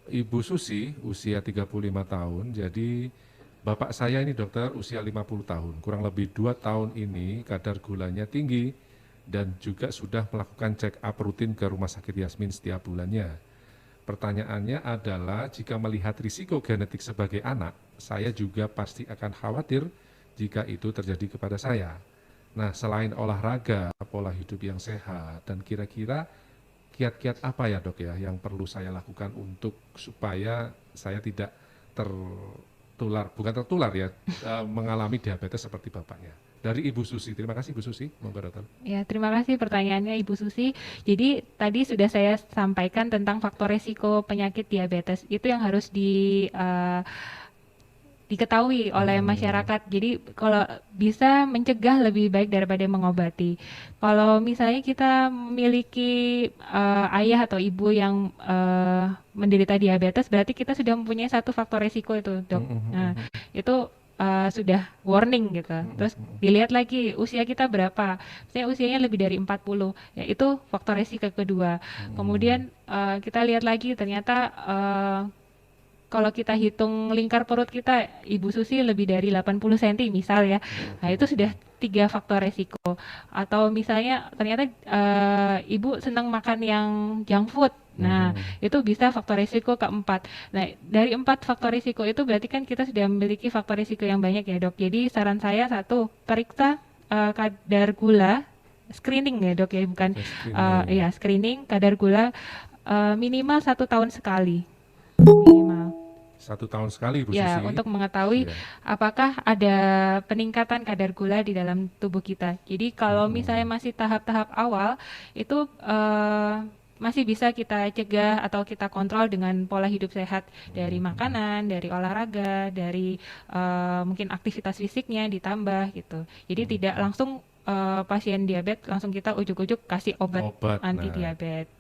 Ibu Susi, usia 35 tahun. Jadi bapak saya ini, dokter, usia 50 tahun. Kurang lebih 2 tahun ini kadar gulanya tinggi dan juga sudah melakukan check up rutin ke Rumah Sakit Yasmin setiap bulannya. Pertanyaannya adalah, jika melihat risiko genetik sebagai anak, saya juga pasti akan khawatir jika itu terjadi kepada saya. Nah, selain olahraga, pola hidup yang sehat, dan kira-kira kiat-kiat apa ya, dok ya, yang perlu saya lakukan untuk supaya saya tidak mengalami diabetes seperti bapaknya. Dari Ibu Susi. Terima kasih, Ibu Susi. Monggo, dokter. Ya, terima kasih pertanyaannya, Ibu Susi. Jadi tadi sudah saya sampaikan tentang faktor resiko penyakit diabetes. Itu yang harus diketahui oleh masyarakat. Jadi kalau bisa mencegah lebih baik daripada mengobati. Kalau misalnya kita memiliki ayah atau ibu yang menderita diabetes, berarti kita sudah mempunyai satu faktor resiko itu, dok. Nah, itu sudah warning gitu. Terus dilihat lagi usia kita berapa. Misalnya usianya lebih dari 40, ya itu faktor resiko kedua. Kemudian kita lihat lagi ternyata kalau kita hitung lingkar perut kita, Ibu Susi lebih dari 80 cm misal ya. Nah, itu sudah 3 faktor resiko. Atau misalnya ternyata Ibu senang makan yang junk food. Nah, itu bisa faktor risiko keempat. Nah, dari 4 faktor risiko itu berarti kan kita sudah memiliki faktor risiko yang banyak ya, dok. Jadi saran saya satu, periksa kadar gula, screening ya, dok ya, bukan ya screening kadar gula minimal 1 tahun sekali. Minimal. 1 tahun sekali, Bu Ya, Susi. untuk mengetahui Iya. apakah ada peningkatan kadar gula di dalam tubuh kita. Jadi kalau misalnya masih tahap-tahap awal, itu masih bisa kita cegah atau kita kontrol dengan pola hidup sehat dari makanan, dari olahraga, dari mungkin aktivitas fisiknya ditambah gitu. Jadi tidak langsung pasien diabetes langsung kita ujuk-ujuk kasih obat Obat, anti nah. diabetes.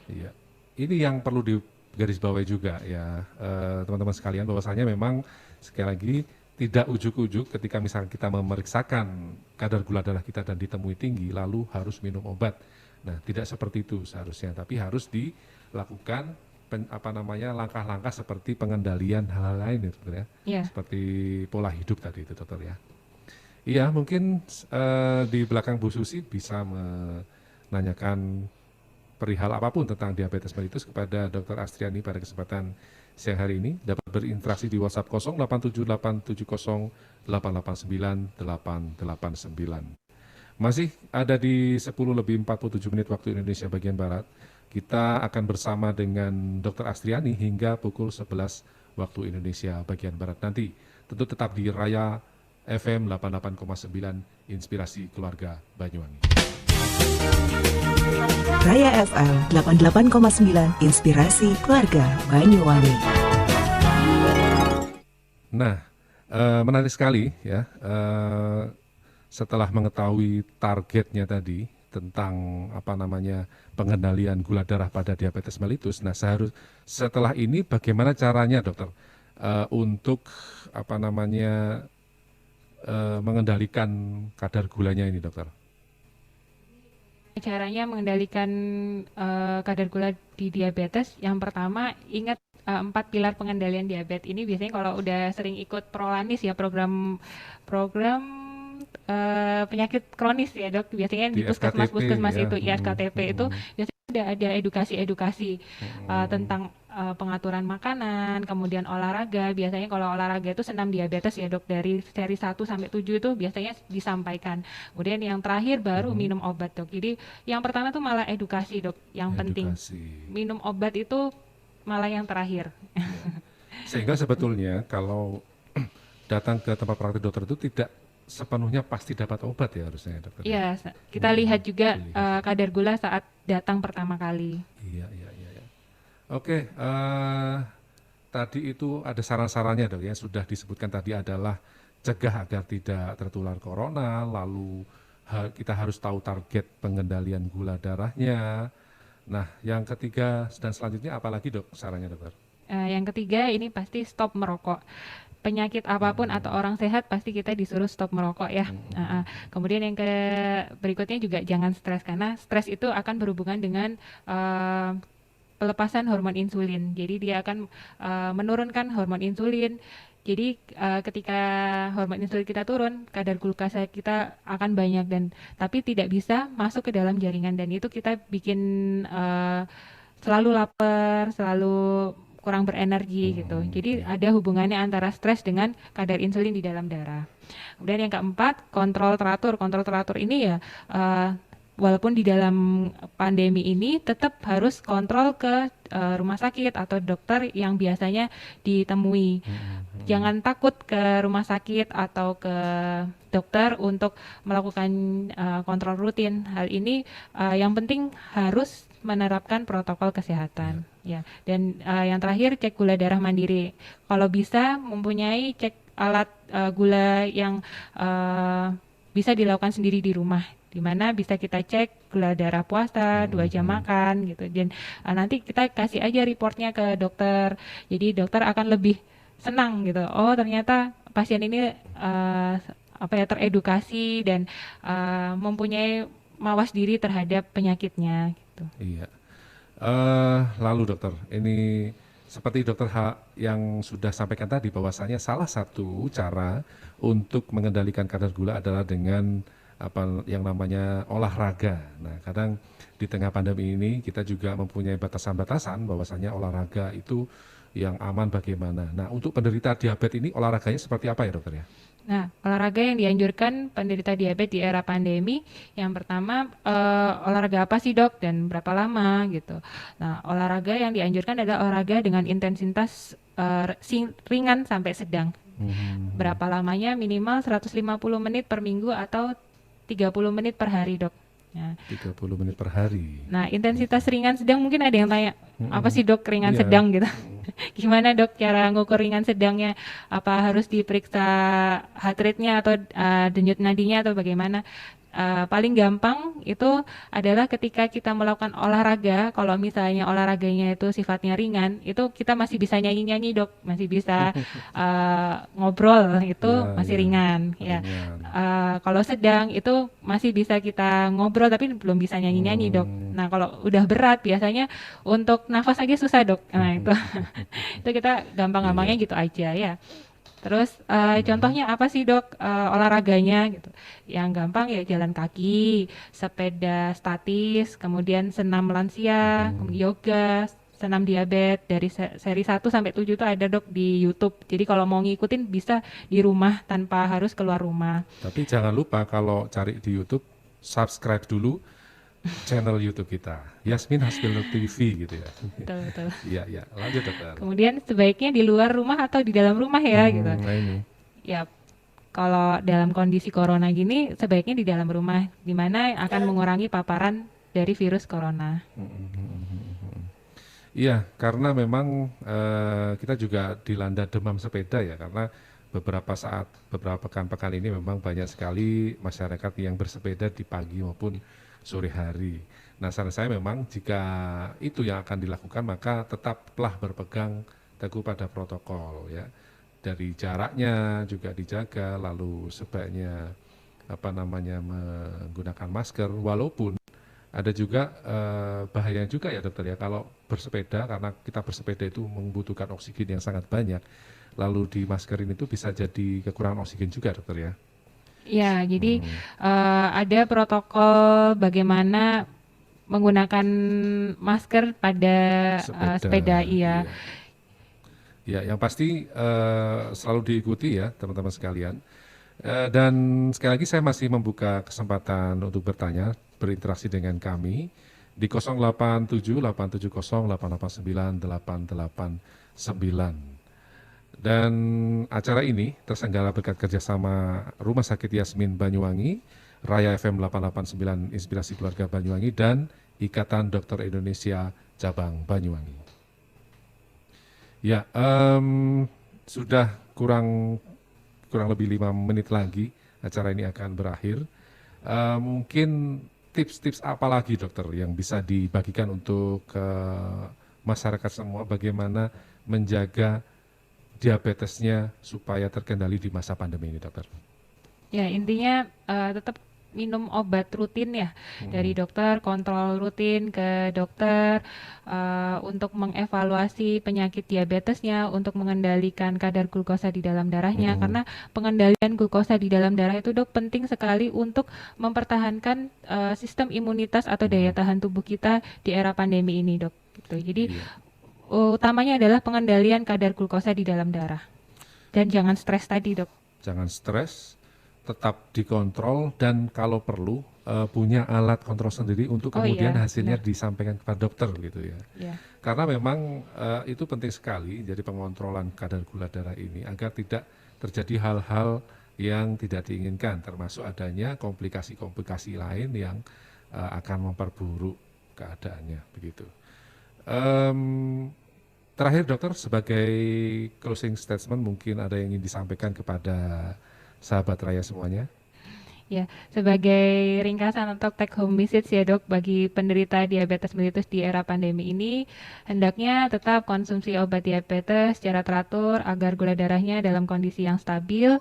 Iya. Ini yang perlu digarisbawahi juga ya, teman-teman sekalian, bahwasanya memang sekali lagi tidak ujuk-ujuk ketika misalnya kita memeriksakan kadar gula darah kita dan ditemui tinggi lalu harus minum obat. Nah, tidak seperti itu seharusnya, tapi harus dilakukan langkah-langkah seperti pengendalian hal-hal lain ya, dokter ya. Ya. Seperti pola hidup tadi itu, dokter ya. Iya, mungkin di belakang Bu Susi bisa menanyakan perihal apapun tentang diabetes mellitus kepada Dr. Astriani pada kesempatan siang hari ini. Dapat berinteraksi di WhatsApp 087870889889. Masih ada di 10:47 waktu Indonesia bagian Barat. Kita akan bersama dengan Dr. Astriani hingga pukul 11 waktu Indonesia bagian Barat nanti. Tentu tetap di Raya FM 88,9 Inspirasi Keluarga Banyuwangi. Raya FM 88,9 Inspirasi Keluarga Banyuwangi. Nah, menarik sekali ya. Setelah mengetahui targetnya tadi tentang pengendalian gula darah pada diabetes mellitus. Nah, setelah ini bagaimana caranya, dokter, untuk mengendalikan kadar gulanya ini, dokter? Caranya mengendalikan kadar gula di diabetes, yang pertama ingat 4 pilar pengendalian diabetes ini biasanya kalau udah sering ikut Prolanis ya, program penyakit kronis ya, dok, biasanya di puskesmas ya. itu ISKTP itu biasanya udah ada edukasi tentang pengaturan makanan, kemudian olahraga. Biasanya kalau olahraga itu senam diabetes ya, dok, dari seri 1 sampai 7 itu biasanya disampaikan. Kemudian yang terakhir baru minum obat, dok. Jadi yang pertama tuh malah edukasi, dok, yang penting. Minum obat itu malah yang terakhir. Sehingga sebetulnya kalau datang ke tempat praktik dokter itu tidak sepenuhnya pasti dapat obat ya harusnya, dokter. Iya, kita lihat juga kadar gula saat datang pertama kali. Iya. Oke, tadi itu ada saran-sarannya, dok ya, sudah disebutkan tadi adalah cegah agar tidak tertular corona, lalu kita harus tahu target pengendalian gula darahnya. Nah, yang ketiga dan selanjutnya apalagi, dok, sarannya, dokter? Yang ketiga ini pasti stop merokok. Penyakit apapun atau orang sehat pasti kita disuruh stop merokok ya. Kemudian yang berikutnya juga jangan stres, karena stres itu akan berhubungan dengan pelepasan hormon insulin. Jadi dia akan menurunkan hormon insulin. Jadi ketika hormon insulin kita turun, kadar glukasa kita akan banyak tapi tidak bisa masuk ke dalam jaringan, dan itu kita bikin selalu lapar, selalu kurang berenergi gitu. Jadi ada hubungannya antara stres dengan kadar insulin di dalam darah. Kemudian yang keempat, kontrol teratur. Kontrol teratur ini ya walaupun di dalam pandemi ini tetap harus kontrol ke rumah sakit atau dokter yang biasanya ditemui. Jangan takut ke rumah sakit atau ke dokter untuk melakukan kontrol rutin. Hal ini yang penting harus menerapkan protokol kesehatan. Ya, dan yang terakhir cek gula darah mandiri. Kalau bisa mempunyai cek alat gula yang bisa dilakukan sendiri di rumah, di mana bisa kita cek gula darah puasa, 2 jam makan gitu. Dan nanti kita kasih aja reportnya ke dokter. Jadi dokter akan lebih senang gitu. Oh, ternyata pasien ini teredukasi dan mempunyai mawas diri terhadap penyakitnya gitu. Iya. Lalu dokter, ini seperti dokter yang sudah sampaikan tadi bahwasanya salah satu cara untuk mengendalikan kadar gula adalah dengan apa yang namanya olahraga. Nah, kadang di tengah pandemi ini kita juga mempunyai batasan-batasan bahwasanya olahraga itu yang aman bagaimana. Nah, untuk penderita diabetes ini olahraganya seperti apa ya dokter ya? Nah, olahraga yang dianjurkan penderita diabetes di era pandemi, yang pertama olahraga apa sih dok dan berapa lama gitu. Nah, olahraga yang dianjurkan adalah olahraga dengan intensitas ringan sampai sedang. Berapa lamanya? Minimal 150 menit per minggu atau 30 menit per hari dok. Nah, 30 menit per hari. Nah, intensitas ringan sedang mungkin ada yang tanya, apa sih dok ringan Iya. sedang gitu? Gimana dok cara ngukur ringan sedangnya? Apa harus diperiksa heart rate-nya atau denyut nadinya atau bagaimana? Paling gampang itu adalah ketika kita melakukan olahraga, kalau misalnya olahraganya itu sifatnya ringan, itu kita masih bisa nyanyi-nyanyi dok, masih bisa ngobrol, itu Ya, masih ya, ringan. Ya. ringan. Kalau sedang itu masih bisa kita ngobrol tapi belum bisa nyanyi-nyanyi dok. Nah kalau udah berat biasanya untuk nafas aja susah dok. Nah itu itu kita gampang-gampangnya gitu aja ya. Terus contohnya apa sih dok olahraganya gitu? Yang gampang ya jalan kaki, sepeda statis, kemudian senam lansia, yoga, senam diabetes dari seri 1 sampai 7 itu ada dok di YouTube. Jadi kalau mau ngikutin bisa di rumah tanpa harus keluar rumah. Tapi jangan lupa kalau cari di YouTube, subscribe dulu channel YouTube kita, Yasmin Hasbulur TV gitu ya. Betul betul. Iya, iya. Lanjut dokter. Kemudian sebaiknya di luar rumah atau di dalam rumah ya gitu. Nah ini. Ya kalau dalam kondisi corona gini sebaiknya di dalam rumah, di mana akan mengurangi paparan dari virus corona. Iya, karena memang kita juga dilanda demam sepeda ya, karena beberapa pekan-pekan ini memang banyak sekali masyarakat yang bersepeda di pagi maupun sore hari. Nah, saran saya memang jika itu yang akan dilakukan, maka tetaplah berpegang teguh pada protokol ya. Dari jaraknya juga dijaga, lalu sebaiknya menggunakan masker, walaupun ada juga bahaya juga ya dokter ya, kalau bersepeda, karena kita bersepeda itu membutuhkan oksigen yang sangat banyak, lalu di maskerin itu bisa jadi kekurangan oksigen juga dokter ya. Ya, jadi ada protokol bagaimana menggunakan masker pada sepeda, iya. Ya, yang pasti selalu diikuti ya teman-teman sekalian. Dan sekali lagi saya masih membuka kesempatan untuk bertanya, berinteraksi dengan kami di 087 870 889 889. Dan acara ini terselenggara berkat kerjasama Rumah Sakit Yasmin Banyuwangi, Raya FM 889 Inspirasi Keluarga Banyuwangi, dan Ikatan Dokter Indonesia Cabang Banyuwangi. Ya, sudah kurang lebih 5 menit lagi acara ini akan berakhir. Mungkin tips-tips apa lagi dokter yang bisa dibagikan untuk masyarakat semua bagaimana menjaga diabetesnya supaya terkendali di masa pandemi ini dokter? Ya, intinya tetap minum obat rutin ya dari dokter, kontrol rutin ke dokter untuk mengevaluasi penyakit diabetesnya, untuk mengendalikan kadar glukosa di dalam darahnya, karena pengendalian glukosa di dalam darah itu dok penting sekali untuk mempertahankan sistem imunitas atau daya tahan tubuh kita di era pandemi ini dok. Gitu. Jadi utamanya adalah pengendalian kadar glukosa di dalam darah. Dan jangan stres tadi dok. Jangan stres, tetap dikontrol, dan kalau perlu punya alat kontrol sendiri untuk kemudian hasilnya disampaikan kepada dokter gitu ya. Karena memang itu penting sekali, jadi pengontrolan kadar gula darah ini agar tidak terjadi hal-hal yang tidak diinginkan, termasuk adanya komplikasi-komplikasi lain yang akan memperburuk keadaannya begitu. Terakhir dokter, sebagai closing statement mungkin ada yang ingin disampaikan kepada sahabat Raya semuanya. Ya, sebagai ringkasan untuk take home message ya dok, bagi penderita diabetes mellitus di era pandemi ini, hendaknya tetap konsumsi obat diabetes secara teratur agar gula darahnya dalam kondisi yang stabil,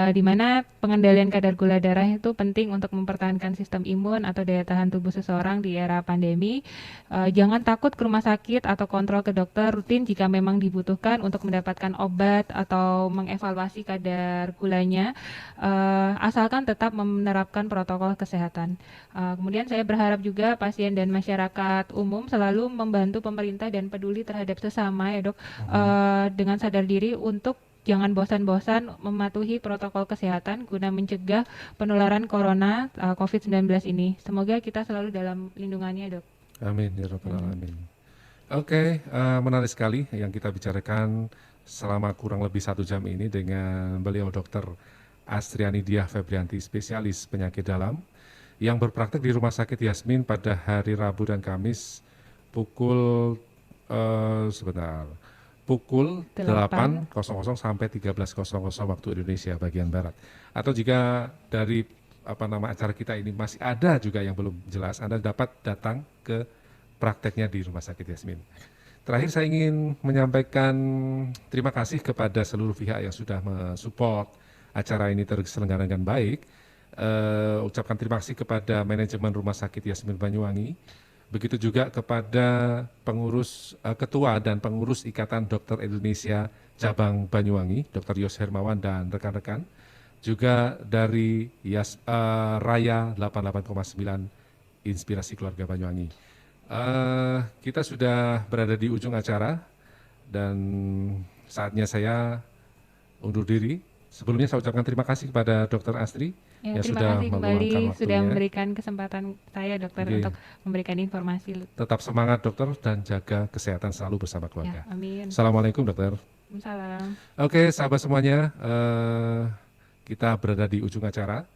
di mana pengendalian kadar gula darah itu penting untuk mempertahankan sistem imun atau daya tahan tubuh seseorang di era pandemi. Jangan takut ke rumah sakit atau kontrol ke dokter rutin jika memang dibutuhkan untuk mendapatkan obat atau mengevaluasi kadar gulanya, asalkan tetap menerapkan protokol kesehatan. Kemudian saya berharap juga pasien dan masyarakat umum selalu membantu pemerintah dan peduli terhadap sesama ya dok, dengan sadar diri untuk jangan bosan-bosan mematuhi protokol kesehatan guna mencegah penularan corona COVID-19 ini. Semoga kita selalu dalam lindungannya dok. Amin ya rabbal alamin. Oke, menarik sekali yang kita bicarakan selama kurang lebih 1 jam ini dengan beliau Dr. Astriani Diah Febrianti, spesialis penyakit dalam yang berpraktek di Rumah Sakit Yasmin pada hari Rabu dan Kamis pukul pukul 8.00 sampai 13.00 waktu Indonesia bagian Barat. Atau jika dari acara kita ini masih ada juga yang belum jelas, Anda dapat datang ke prakteknya di Rumah Sakit Yasmin. Terakhir saya ingin menyampaikan terima kasih kepada seluruh pihak yang sudah mensupport acara ini terselenggara dengan baik. Ucapkan terima kasih kepada manajemen Rumah Sakit Yasmin Banyuwangi. Begitu juga kepada pengurus ketua dan pengurus Ikatan Dokter Indonesia Cabang Banyuwangi, Dr. Yos Hermawan dan rekan-rekan. Juga dari Raya 88,9 Inspirasi Keluarga Banyuwangi. Kita sudah berada di ujung acara dan saatnya saya undur diri. Sebelumnya saya ucapkan terima kasih kepada Dr. Astri Ya, yang terima sudah kasih kembali meluangkan waktunya. sudah memberikan kesempatan saya dokter Oke. untuk memberikan informasi. Tetap semangat dokter dan jaga kesehatan selalu bersama Ya, keluarga. amin. Assalamualaikum dokter. Salam. Oke sahabat semuanya, kita berada di ujung acara.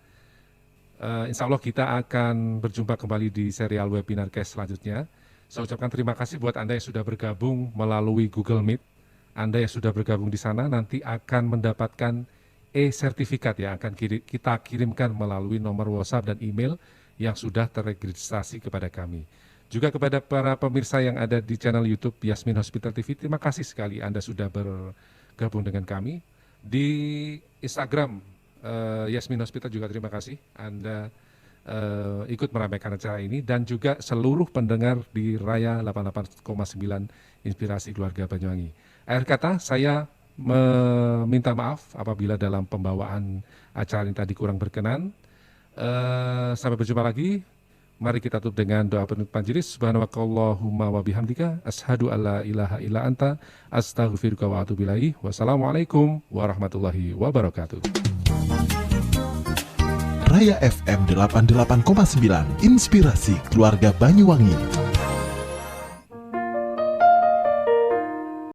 Insya Allah kita akan berjumpa kembali di serial webinar case selanjutnya. Saya ucapkan terima kasih buat Anda yang sudah bergabung melalui Google Meet. Anda yang sudah bergabung di sana nanti akan mendapatkan e-sertifikat yang akan kita kirimkan melalui nomor WhatsApp dan email yang sudah terregistrasi kepada kami. Juga kepada para pemirsa yang ada di channel YouTube Yasmin Hospital TV, terima kasih sekali Anda sudah bergabung dengan kami. Di Instagram Yasmin Hospital juga terima kasih Anda ikut meramaikan acara ini, dan juga seluruh pendengar di Raya 88,9 Inspirasi Keluarga Banyuwangi. Akhir kata, saya meminta maaf apabila dalam pembawaan acara ini tadi kurang berkenan. Sampai berjumpa lagi. Mari kita tutup dengan doa penutup panjiris. Subhanakallahumma wa bihamdika asyhadu alla ilaha illa anta astaghfiruka wa atubu ilaik. Wassalamualaikum warahmatullahi wabarakatuh. Raya FM 88,9 Inspirasi Keluarga Banyuwangi.